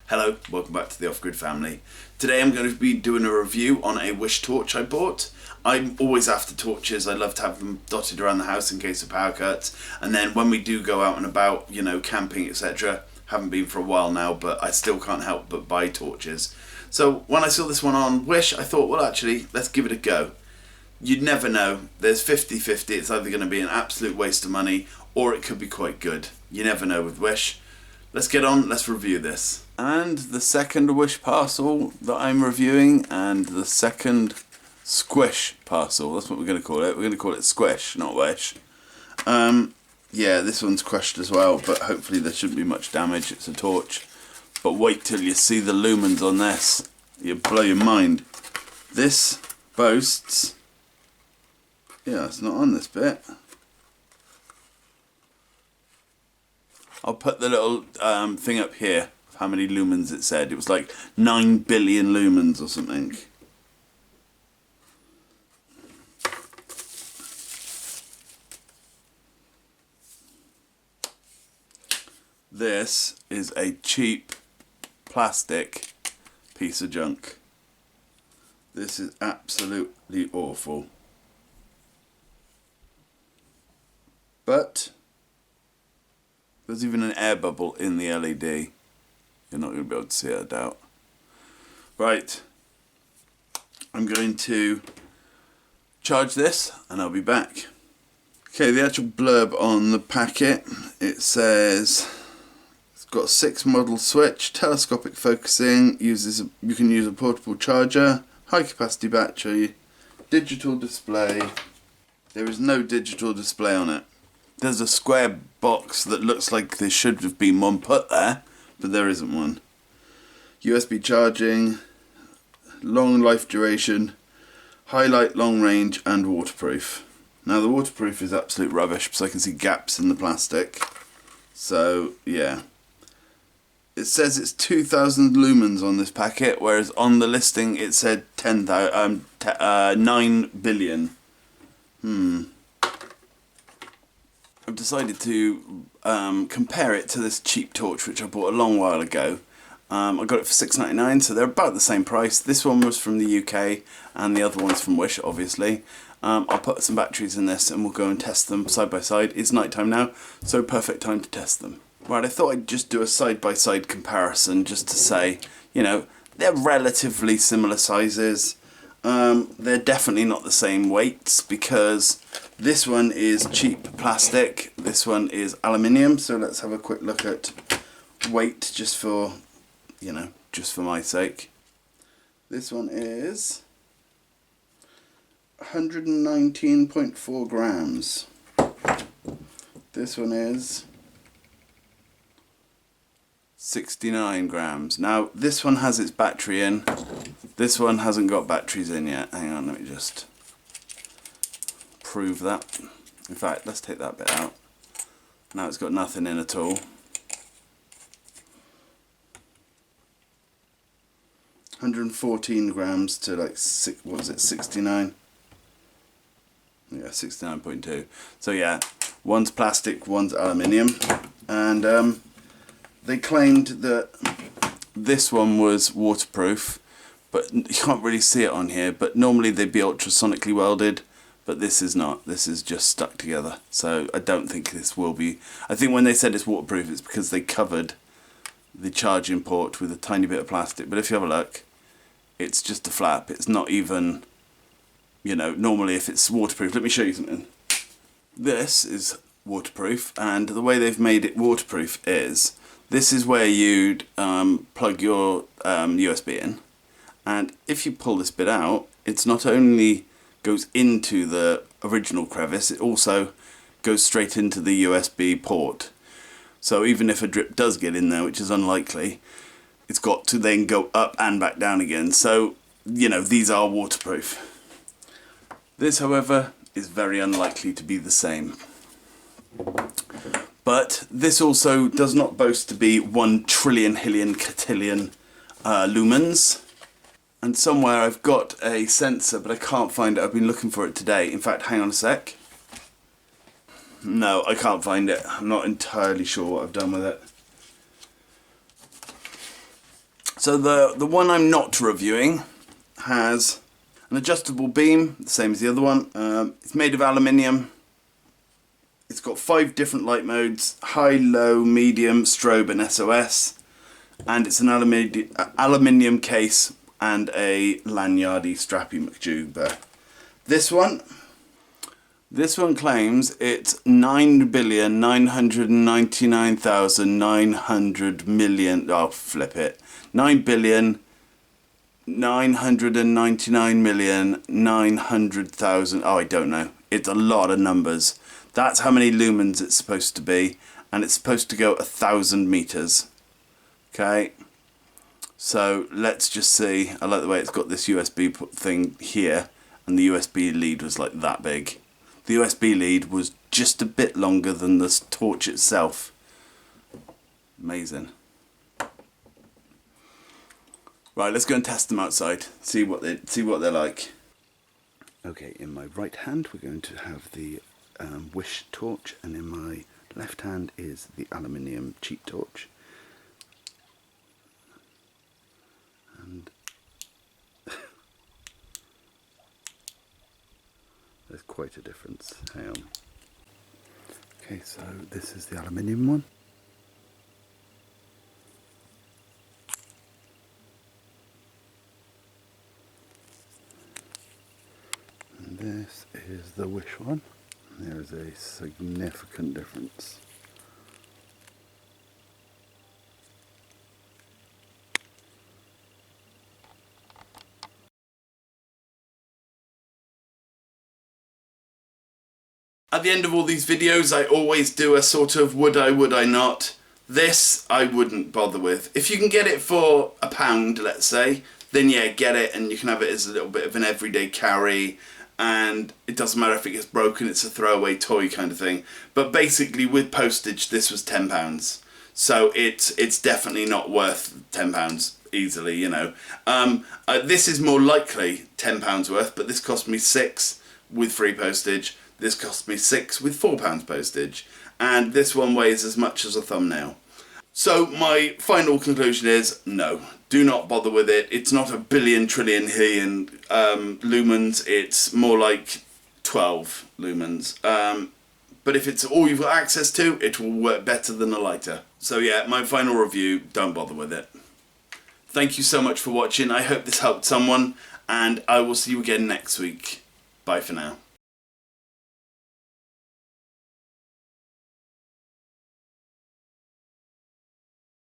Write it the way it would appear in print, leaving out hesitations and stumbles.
Hello, welcome back to the Off Grid family. Today I'm going to be doing a review on a Wish torch I bought. I'm always after torches. I love to have them dotted around the house in case of power cuts. And then when we do go out and about, you know, camping, etc. Haven't been for a while now, but I still can't help but buy torches. So when I saw this one on Wish, I thought, well, actually, let's give it a go. You'd never know. There's 50-50. It's either going to be an absolute waste of money or it could be quite good. You never know with Wish. Let's get on, let's review this. And the second Wish parcel that I'm reviewing, and the second Squish parcel. That's what we're going to call it. We're going to call it Squish, not Wish. Yeah, this one's crushed as well, but hopefully there shouldn't be much damage. It's a torch. But wait till you see the lumens on this. You'll blow your mind. This boasts... Yeah, it's not on this bit. I'll put the little thing up here of how many lumens it said. It was like 9 billion lumens or something. This is a cheap plastic piece of junk. This is absolutely awful. But there's even an air bubble in the LED. You're not going to be able to see it, I doubt. Right. I'm going to charge this and I'll be back. Okay, the actual blurb on the packet, it says it's got a 6 model switch, telescopic focusing, you can use a portable charger, high capacity battery, digital display. There is no digital display on it. There's a square box that looks like there should have been one put there, but there isn't one. USB charging, long life duration, highlight, long range, and waterproof. Now the waterproof is absolute rubbish because I can see gaps in the plastic. So yeah. It says it's 2,000 lumens on this packet, whereas on the listing it said 9 billion. I've decided to compare it to this cheap torch which I bought a long while ago. I got it for $6.99, so they're about the same price. This one was from the UK and the other one's from Wish, obviously. I'll put some batteries in this and we'll go and test them side by side. It's night time now, so perfect time to test them. Right, I thought I'd just do a side by side comparison just to say, you know, they're relatively similar sizes. They're definitely not the same weights because this one is cheap plastic, this one is aluminium. So let's have a quick look at weight just for, you know, just for my sake. This one is 119.4 grams. This one is 69 grams. Now this one has its battery in. This one hasn't got batteries in yet. Hang on, let me just prove that. In fact, let's take that bit out. Now it's got nothing in at all. 114 grams to like, what was it, 69? Yeah, 69.2. So yeah, one's plastic, one's aluminium. And they claimed that this one was waterproof, but you can't really see it on here, but normally they'd be ultrasonically welded, but this is not. This is just stuck together. So I don't think this will be. I think when they said it's waterproof, it's because they covered the charging port with a tiny bit of plastic. But if you have a look, it's just a flap. It's not even, you know, normally if it's waterproof, let me show you something. This is waterproof, and the way they've made it waterproof is, this is where you'd plug your USB in, and if you pull this bit out, it's not only goes into the original crevice, it also goes straight into the USB port. So even if a drip does get in there, which is unlikely, it's got to then go up and back down again. So, you know, these are waterproof. This, however, is very unlikely to be the same. But this also does not boast to be 1 trillion hillion cotillion lumens. And somewhere I've got a sensor, but I can't find it. I've been looking for it today. In fact, hang on a sec. No, I can't find it. I'm not entirely sure what I've done with it. So the one I'm not reviewing has an adjustable beam, the same as the other one. It's made of aluminium. It's got 5 different light modes: high, low, medium, strobe and SOS. And it's an aluminium case and a lanyardy strappy McJuber. This one claims it's 9,999,900,000,000. Oh, flip it. 9,999,900,000. Oh, I don't know. It's a lot of numbers. That's how many lumens it's supposed to be, and it's supposed to go 1,000 meters. Okay, so let's just see. I like the way it's got this USB thing here, and the USB lead was like that big. The USB lead was just a bit longer than the torch itself. Amazing. Right, let's go and test them outside. See what they're like. Okay, in my right hand we're going to have the Wish torch, and in my left hand is the aluminium cheap torch. And there's quite a difference. Hang on. Okay, so this is the aluminium one. And this is the Wish one. There is a significant difference. At the end of all these videos, I always do a sort of would I not. This I wouldn't bother with. If you can get it for £1, let's say, then yeah, get it, and you can have it as a little bit of an everyday carry, and it doesn't matter if it gets broken, it's a throwaway toy kind of thing. But basically with postage, this was £10. So it's definitely not worth £10 easily, you know. This is more likely £10 worth, but this cost me £6 with free postage. This cost me £6 with £4 postage, and this one weighs as much as a thumbnail. So my final conclusion is no, do not bother with it. It's not a billion trillion lumens, it's more like 12 lumens. But if it's all you've got access to, it will work better than a lighter. So yeah, my final review, don't bother with it. Thank you so much for watching. I hope this helped someone, and I will see you again next week. Bye for now.